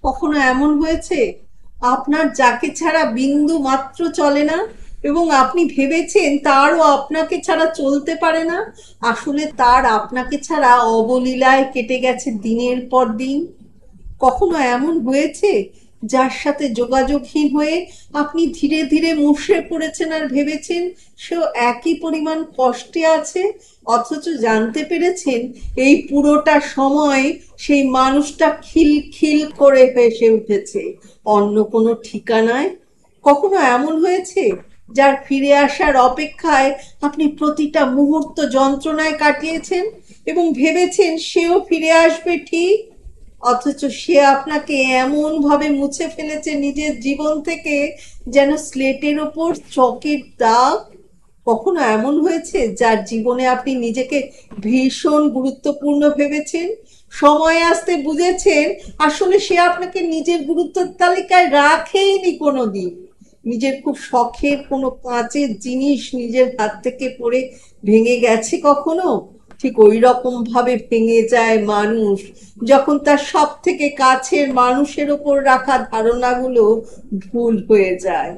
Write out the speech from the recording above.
কখনো এমন হয়েছে আপনার যাকে ছাড়া বিন্দু মাত্র চলে না এবং আপনি ভেবেছেন তারও আপনাকে ছাড়া চলতে পারে না, আসলে তার আপনাকে ছাড়া অবলীলায় কেটে গেছে দিনের পর দিন? কখনো এমন হয়েছে যার সাথে যোগাযোগহীন হয়ে আপনি ধীরে ধীরে মুষড়ে পড়েছেন আর ভেবেছেন সেও একই পরিমাণ কষ্টে আছে, অথচ জানতে পেরেছেন এই পুরোটা সময় সেই মানুষটা খিলখিল করে হেসে উঠেছে অন্য কোনো ঠিকানায়? কখনো এমন হয়েছে যার ফিরে আসার অপেক্ষায় আপনি প্রতিটা মুহূর্ত যন্ত্রণায় কাটিয়েছেন এবং ভেবেছেন সেও ফিরে আসবে ঠিক, অথচ সে আপনাকে এমন ভাবে মুছে ফেলেছে নিজের জীবন থেকে যেন স্লেটের ওপর চকের দাগ? কখনো এমন হয়েছে যার জীবনে আপনি নিজেকে ভীষণ গুরুত্বপূর্ণ ভেবেছেন, সময় আসতে বুঝেছেন আসলে সে আপনাকে নিজের গুরুত্বের তালিকায় রাখেইনি কোনোদিন? নিজের খুব শখের কোনো কাঁচের জিনিস নিজের হাত থেকে পড়ে ভেঙে গেছে কখনো? ঠিক ওই রকম ভাবে ভেঙে যায় মানুষ যখন তার সব থেকে কাছের মানুষের ওপর রাখা ধারণাগুলো ভুল হয়ে যায়।